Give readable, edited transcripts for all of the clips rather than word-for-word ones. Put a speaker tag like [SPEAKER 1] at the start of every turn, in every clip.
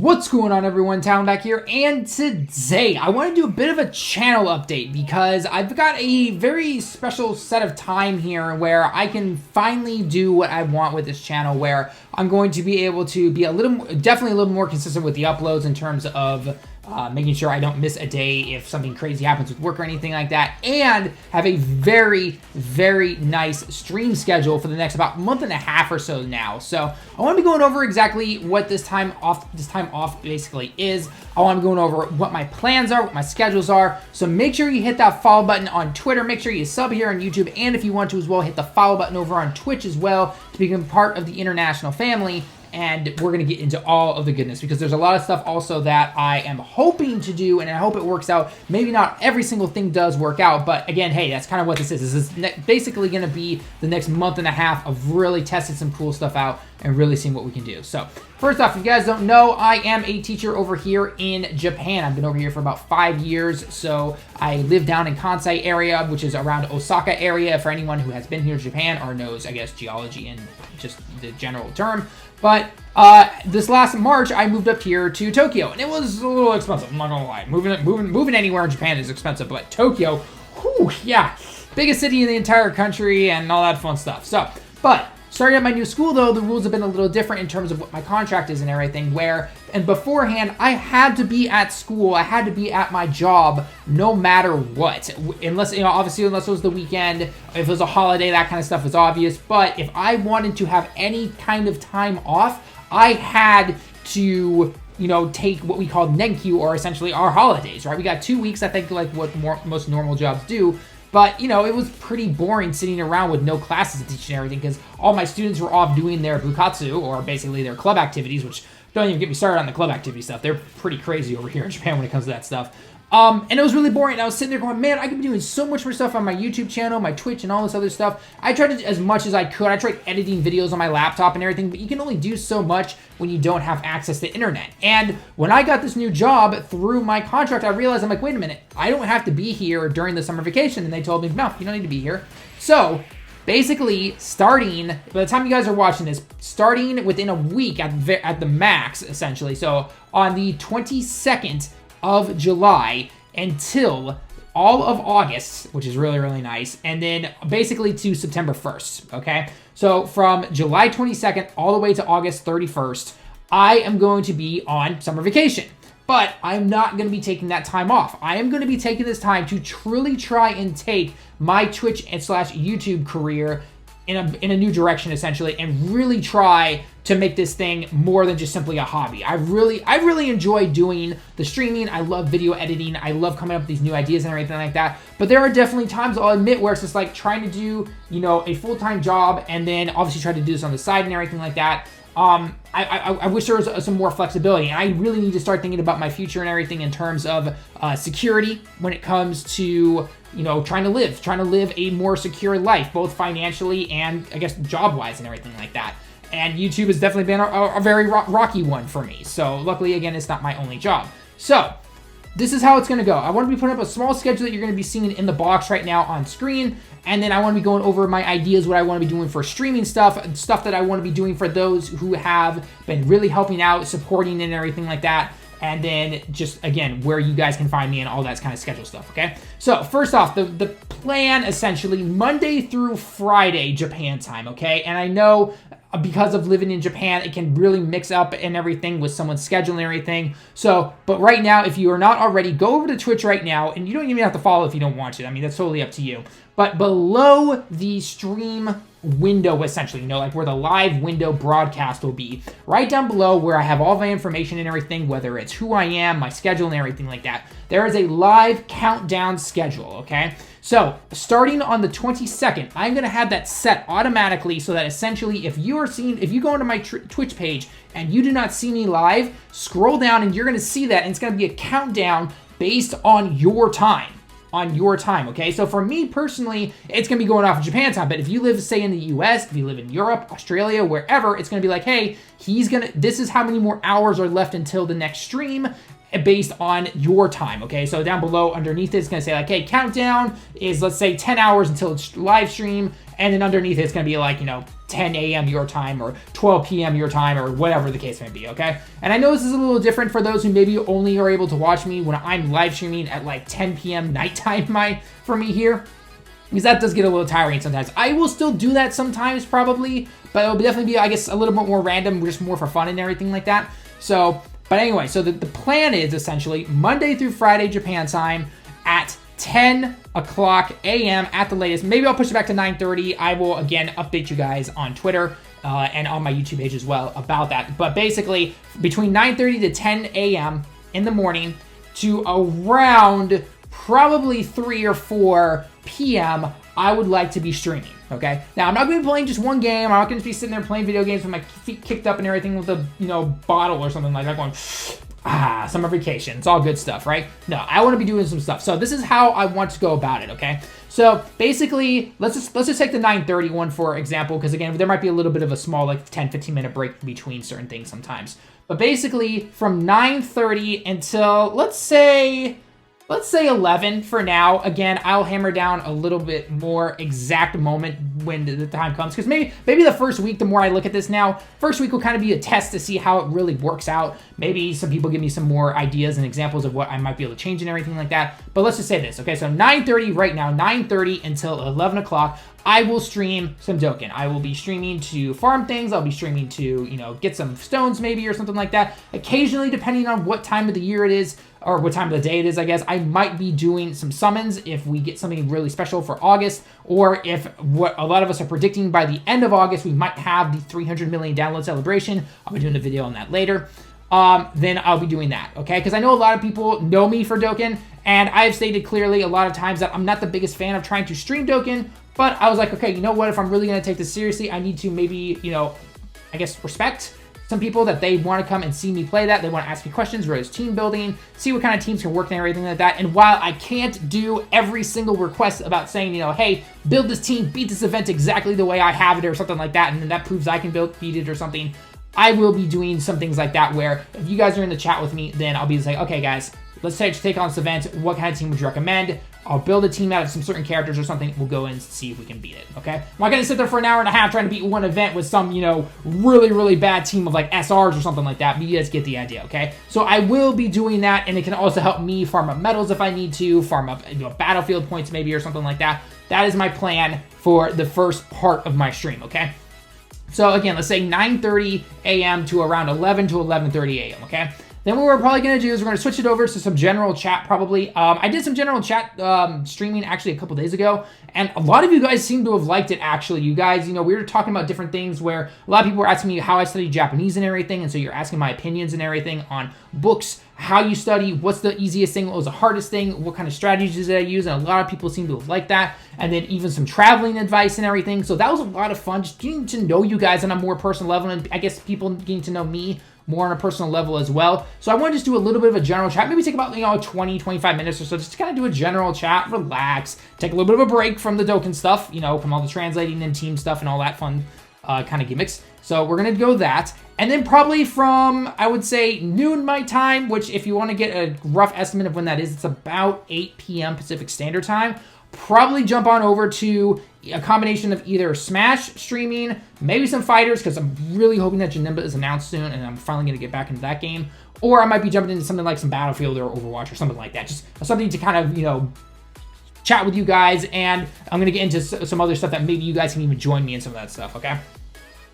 [SPEAKER 1] What's going on, everyone? Talon back here, and today I want to do a bit of a channel update because I've got a very special set of time here where I can finally do what I want with this channel, where I'm going to be able to be definitely a little more consistent with the uploads in terms of making sure I don't miss a day if something crazy happens with work or anything like that, and have a very, very nice stream schedule for the next about month and a half or so now. So I want to be going over exactly what this time off basically is. I want to be going over what my plans are, what my schedules are. So make sure you hit that follow button on Twitter. Make sure you sub here on YouTube, and if you want to as well, hit the follow button over on Twitch as well to become part of the international family. And we're going to get into all of the goodness because there's a lot of stuff also that I am hoping to do, and I hope it works out. Maybe not every single thing does work out, but again, hey, that's kind of what this is. This is basically going to be the next month and a half of really testing some cool stuff out and really seeing what we can do. So first off, if you guys don't know, I am a teacher over here in Japan. I've been over here for about 5 years. So I live down in Kansai area, which is around Osaka area, for anyone who has been here to Japan or knows, I guess, geology in just the general term. But this last March, I moved up here to Tokyo, and it was a little expensive. I'm not gonna lie. Moving anywhere in Japan is expensive, but Tokyo, whew, yeah, biggest city in the entire country and all that fun stuff. So, but starting at my new school, though, the rules have been a little different in terms of what my contract is and everything, and beforehand, I had to be at school, I had to be at my job no matter what. Unless, obviously, unless it was the weekend, if it was a holiday, that kind of stuff was obvious. But if I wanted to have any kind of time off, I had to, take what we call Nenkyu, or essentially our holidays, right? We got 2 weeks, I think, like what most normal jobs do. But, it was pretty boring sitting around with no classes to teach and everything because all my students were off doing their bukatsu, or basically their club activities, which don't even get me started on the club activity stuff. They're pretty crazy over here in Japan when it comes to that stuff. And it was really boring. I was sitting there going, man, I could be doing so much more stuff on my YouTube channel, my Twitch, and all this other stuff. I tried to, as much as I could. I tried editing videos on my laptop and everything, but you can only do so much when you don't have access to internet. And when I got this new job through my contract, I realized, I'm like, wait a minute, I don't have to be here during the summer vacation. And they told me, no, you don't need to be here. So basically, starting, by the time you guys are watching this, starting within a week at the max, essentially. So on the 22nd of July until all of August, which is really, really nice, and then basically to September 1st, okay? So from July 22nd all the way to August 31st, I am going to be on summer vacation. But I'm not going to be taking that time off. I am going to be taking this time to truly try and take my Twitch / YouTube career in a new direction, essentially, and really try to make this thing more than just simply a hobby. I really enjoy doing the streaming. I love video editing. I love coming up with these new ideas and everything like that. But there are definitely times, I'll admit, where it's just like trying to do, a full-time job and then obviously try to do this on the side and everything like that. I wish there was some more flexibility, and I really need to start thinking about my future and everything in terms of security when it comes to, trying to live a more secure life, both financially and, I guess, job-wise and everything like that. And YouTube has definitely been a very rocky one for me. So luckily, again, it's not my only job. So this is how it's going to go. I want to be putting up a small schedule that you're going to be seeing in the box right now on screen. And then I want to be going over my ideas, what I want to be doing for streaming stuff that I want to be doing for those who have been really helping out, supporting, and everything like that. And then just, again, where you guys can find me and all that kind of schedule stuff, okay? So first off, the plan, essentially, Monday through Friday, Japan time, okay? And I know because of living in Japan, it can really mix up and everything with someone's schedule and everything. So, but right now, if you are not already, go over to Twitch right now, and you don't even have to follow if you don't want to. I mean, that's totally up to you. But below the stream window, essentially, like where the live window broadcast will be, right down below where I have all my information and everything, whether it's who I am, my schedule, and everything like that, there is a live countdown schedule, okay? So, starting on the 22nd, I'm going to have that set automatically so that essentially if you go into my Twitch page and you do not see me live, scroll down and you're going to see that, and it's going to be a countdown based on your time. Okay? So for me personally, it's going to be going off of Japan time, but if you live, say, in the US, if you live in Europe, Australia, wherever, it's going to be like, hey, this is how many more hours are left until the next stream, based on your time, okay? So down below underneath it, it's gonna say like, hey, countdown is, let's say, 10 hours until it's live stream, and then underneath it's going to be like, 10 a.m. your time or 12 p.m. your time or whatever the case may be, okay? And I know this is a little different for those who maybe only are able to watch me when I'm live streaming at like 10 p.m. nighttime for me here, because that does get a little tiring sometimes. I will still do that sometimes probably, but it'll definitely be, I guess, a little bit more random, just more for fun and everything like that. So, but anyway, so the plan is essentially Monday through Friday Japan time at 10 o'clock a.m. at the latest. Maybe I'll push it back to 9:30. I will, again, update you guys on Twitter and on my YouTube page as well about that. But basically, between 9:30 to 10 a.m. in the morning to around probably 3 or 4 p.m., I would like to be streaming, okay? Now, I'm not going to be playing just one game. I'm not going to be sitting there playing video games with my feet kicked up and everything with a, bottle or something like that going, summer vacation. It's all good stuff, right? No, I want to be doing some stuff. So this is how I want to go about it, okay? So basically, let's just take the 9:30 one for example, because again, there might be a little bit of a small, like 10, 15 minute break between certain things sometimes. But basically, from 9:30 until, let's say 11 for now. Again, I'll hammer down a little bit more exact moment when the time comes, because maybe the first week, the more I look at this now, first week will kind of be a test to see how it really works out. Maybe some people give me some more ideas and examples of what I might be able to change and everything like that. But let's just say this, okay? So 9:30 right now, 9:30 until 11 o'clock, I will stream some Dokkan. I will be streaming to farm things. I'll be streaming to, get some stones maybe or something like that. Occasionally, depending on what time of the year it is, or what time of the day it is, I guess, I might be doing some summons if we get something really special for August, or if what a lot of us are predicting by the end of August, we might have the 300 million download celebration. I'll be doing a video on that later. Then I'll be doing that, okay? Because I know a lot of people know me for Dokkan, and I've stated clearly a lot of times that I'm not the biggest fan of trying to stream Dokkan, but I was like, okay, you know what? If I'm really going to take this seriously, I need to maybe, I guess respect some people that they want to come and see me play that. They want to ask me questions, whether it's team building, see what kind of teams can work and everything like that. And while I can't do every single request about saying, hey, build this team, beat this event exactly the way I have it or something like that, and then that proves I can beat it or something, I will be doing some things like that where if you guys are in the chat with me, then I'll be just like, okay, guys, let's take on this event. What kind of team would you recommend? I'll build a team out of some certain characters or something. We'll go and see if we can beat it, okay? I'm not going to sit there for an hour and a half trying to beat one event with some, really, really bad team of like SRs or something like that, but you guys get the idea, okay? So I will be doing that, and it can also help me farm up medals if I need to, farm up battlefield points maybe or something like that. That is my plan for the first part of my stream, okay? So again, let's say 9:30 a.m. to around 11 to 11:30 a.m., okay? Then what we're probably going to do is we're going to switch it over to some general chat probably. I did some general chat streaming actually a couple days ago, and a lot of you guys seem to have liked it actually. You guys, we were talking about different things where a lot of people were asking me how I study Japanese and everything, and so you're asking my opinions and everything on books, how you study, what's the easiest thing, what was the hardest thing, what kind of strategies did I use, and a lot of people seem to have liked that, and then even some traveling advice and everything. So that was a lot of fun, just getting to know you guys on a more personal level, and I guess people getting to know me more on a personal level as well. So I want to just do a little bit of a general chat, maybe take about 20, 25 minutes or so, just to kind of do a general chat, relax, take a little bit of a break from the Dokkan stuff, from all the translating and team stuff and all that fun kind of gimmicks. So we're going to go that. And then probably from, I would say, noon my time, which if you want to get a rough estimate of when that is, it's about 8 p.m. Pacific Standard Time. Probably jump on over to a combination of either Smash streaming, maybe some fighters, because I'm really hoping that Janemba is announced soon, and I'm finally going to get back into that game. Or I might be jumping into something like some Battlefield or Overwatch or something like that. Just something to kind of, chat with you guys, and I'm going to get into some other stuff that maybe you guys can even join me in some of that stuff, okay?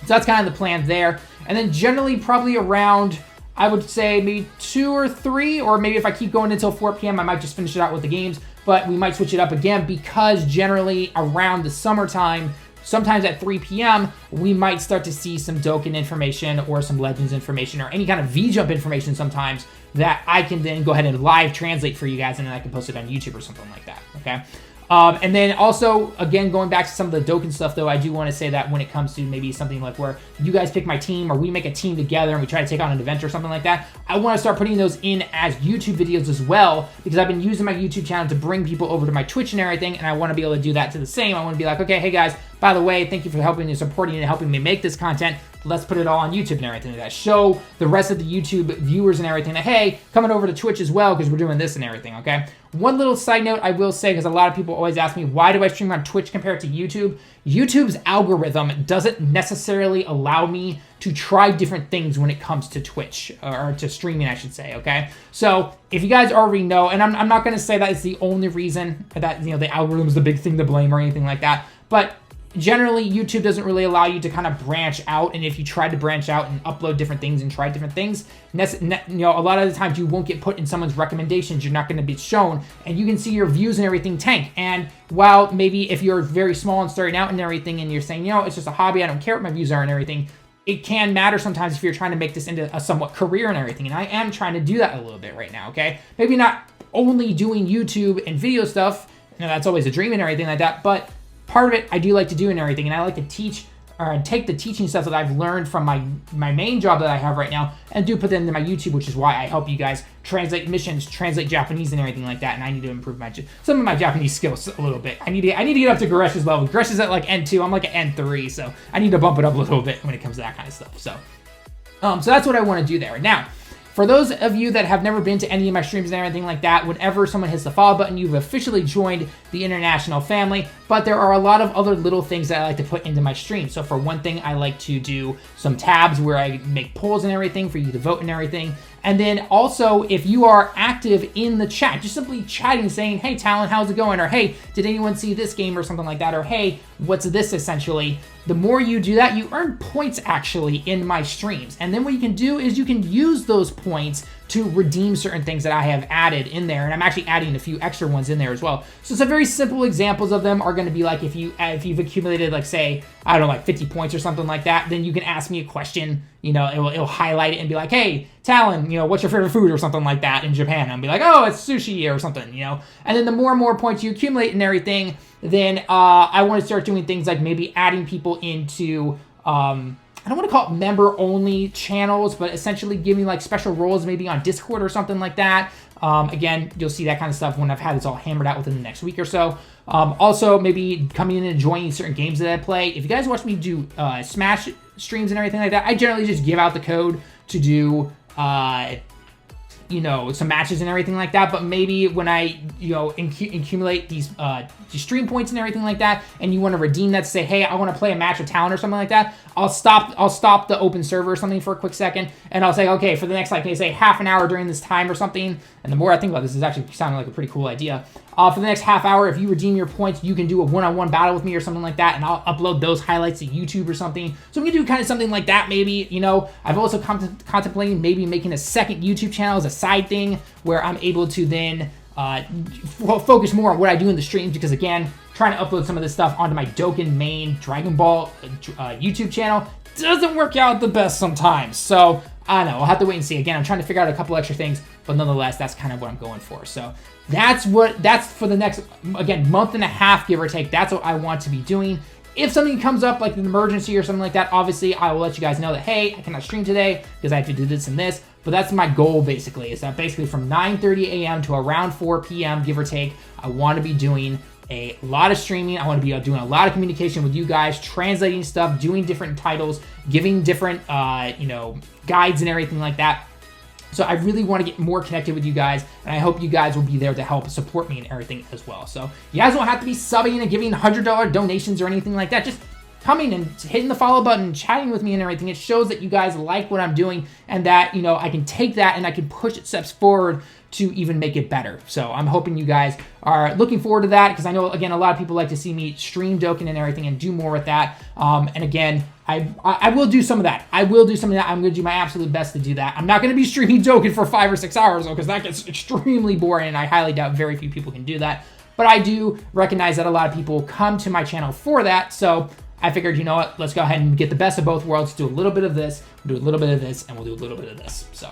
[SPEAKER 1] So that's kind of the plan there. And then generally probably around, I would say maybe 2 or 3, or maybe if I keep going until 4 p.m., I might just finish it out with the games. But we might switch it up again because generally around the summertime, sometimes at 3 p.m., we might start to see some Dokkan information or some Legends information or any kind of V-Jump information sometimes that I can then go ahead and live translate for you guys, and then I can post it on YouTube or something like that, okay? And then also, again, going back to some of the Dokkan stuff, though, I do want to say that when it comes to maybe something like where you guys pick my team or we make a team together and we try to take on an event or something like that, I want to start putting those in as YouTube videos as well, because I've been using my YouTube channel to bring people over to my Twitch and everything, and I want to be able to do that to the same. I want to be like, okay, hey guys, by the way, thank you for helping and supporting and helping me make this content. Let's put it all on YouTube and everything like that. Show the rest of the YouTube viewers and everything that, hey, coming over to Twitch as well because we're doing this and everything, okay? One little side note I will say, because a lot of people always ask me, why do I stream on Twitch compared to YouTube? YouTube's algorithm doesn't necessarily allow me to try different things when it comes to Twitch, or to streaming, I should say, okay? So if you guys already know, and I'm not going to say that it's the only reason that, you know, the algorithm's the big thing to blame or anything like that, but generally, YouTube doesn't really allow you to kind of branch out, and if you try to branch out and upload different things and try different things, you know, a lot of the times you won't get put in someone's recommendations. You're not going to be shown, and you can see your views and everything tank. And while maybe if you're very small and starting out and everything, and you're saying, you know, it's just a hobby, I don't care what my views are and everything, it can matter sometimes if you're trying to make this into a somewhat career and everything. And I am trying to do that a little bit right now, okay? Maybe not only doing YouTube and video stuff, you know, that's always a dream and everything like that, but part of it I do like to do and everything, and I like to teach or take the teaching stuff that I've learned from my main job that I have right now and do put them into my YouTube, which is why I help you guys translate missions, translate Japanese and everything like that. And I need to improve some of my Japanese skills a little bit. I need to get up to Garesh's level. Garesh is at like N2. I'm like at N3, so I need to bump it up a little bit when it comes to that kind of stuff. So that's what I want to do there. Now, for those of you that have never been to any of my streams and everything like that, whenever someone hits the follow button, you've officially joined the international family. But there are a lot of other little things that I like to put into my stream. So for one thing, I like to do some tabs where I make polls and everything for you to vote and everything. And then also, if you are active in the chat, just simply chatting, saying, hey, Talon, how's it going? Or, hey, did anyone see this game or something like that? Or, hey, what's this essentially? The more you do that, you earn points actually in my streams. And then what you can do is you can use those points to redeem certain things that I have added in there. And I'm actually adding a few extra ones in there as well. So some very simple examples of them are going to be like if you've accumulated, like, say, I don't know, like 50 points or something like that, then you can ask me a question. You know, it'll highlight it and be like, hey, Talon, you know, what's your favorite food or something like that in Japan? I'll be like, oh, it's sushi or something, you know. And then the more and more points you accumulate and everything, then I want to start doing things like maybe adding people into, I don't want to call it member-only channels, but essentially giving like special roles maybe on Discord or something like that. Again, you'll see that kind of stuff when I've had this all hammered out within the next week or so. Also, maybe coming in and joining certain games that I play. If you guys watch me do Smash streams and everything like that, I generally just give out the code to do, you know, some matches and everything like that. But maybe when I, you know, accumulate these stream points and everything like that, and you want to redeem that to say, hey, I want to play a match with Talon or something like that, I'll stop the open server or something for a quick second, and I'll say, okay, for the next, like, say half an hour during this time or something. And the more I think about this, is actually sounding like a pretty cool idea. For the next half hour, if you redeem your points, you can do a one-on-one battle with me or something like that, and I'll upload those highlights to YouTube or something. So we can do kind of something like that, maybe. You know, I've also contemplating maybe making a second YouTube channel as a side thing where I'm able to then focus more on what I do in the streams, because again, trying to upload some of this stuff onto my Dokkan main Dragon Ball YouTube channel doesn't work out the best sometimes. So I don't know, I'll have to wait and see. Again, I'm trying to figure out a couple extra things, but nonetheless, that's kind of what I'm going for. So that's for the next, again, month and a half, give or take. That's what I want to be doing. If something comes up like an emergency or something like that, obviously I will let you guys know that, hey, I cannot stream today because I have to do this and this. But that's my goal, basically, is that basically from 9:30 a.m. to around 4 p.m., give or take, I want to be doing a lot of streaming. I want to be doing a lot of communication with you guys, translating stuff, doing different titles, giving different, you know, guides and everything like that. So I really want to get more connected with you guys, and I hope you guys will be there to help support me and everything as well. So you guys don't have to be subbing and giving $100 donations or anything like that. Just coming and hitting the follow button, chatting with me and everything. It shows that you guys like what I'm doing, and that, you know, I can take that and I can push it steps forward to even make it better. So I'm hoping you guys are looking forward to that, because I know, again, a lot of people like to see me stream Dokkan and everything and do more with that. And again, I will do some of that. I will do some of that. I'm going to do my absolute best to do that. I'm not going to be streaming Dokkan for 5 or 6 hours, though, because that gets extremely boring, and I highly doubt very few people can do that. But I do recognize that a lot of people come to my channel for that, so I figured, you know what, let's go ahead and get the best of both worlds, do a little bit of this, we'll do a little bit of this, and we'll do a little bit of this. So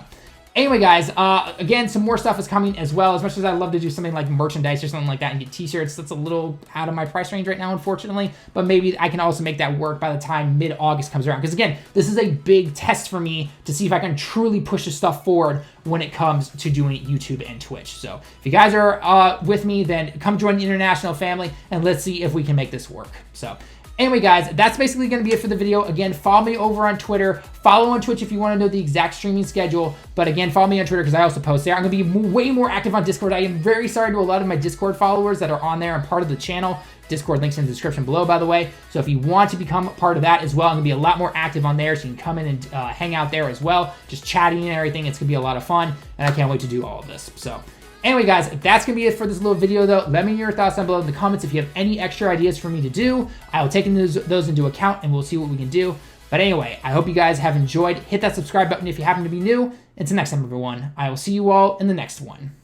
[SPEAKER 1] anyway, guys, again, some more stuff is coming as well. As much as I love to do something like merchandise or something like that and get t-shirts, that's a little out of my price range right now, unfortunately. But maybe I can also make that work by the time mid-August comes around. Because again, this is a big test for me to see if I can truly push this stuff forward when it comes to doing YouTube and Twitch. So if you guys are with me, then come join the international family, and let's see if we can make this work. So Anyway, guys, that's basically going to be it for the video. Again, follow me over on Twitter. Follow on Twitch if you want to know the exact streaming schedule. But again, follow me on Twitter because I also post there. I'm going to be way more active on Discord. I am very sorry to a lot of my Discord followers that are on there and part of the channel. Discord links in the description below, by the way. So if you want to become part of that as well, I'm going to be a lot more active on there. So you can come in and hang out there as well. Just chatting and everything. It's going to be a lot of fun. And I can't wait to do all of this. So anyway, guys, that's going to be it for this little video, though. Let me know your thoughts down below in the comments if you have any extra ideas for me to do. I will take those into account, and we'll see what we can do. But anyway, I hope you guys have enjoyed. Hit that subscribe button if you happen to be new. Until next time, everyone, I will see you all in the next one.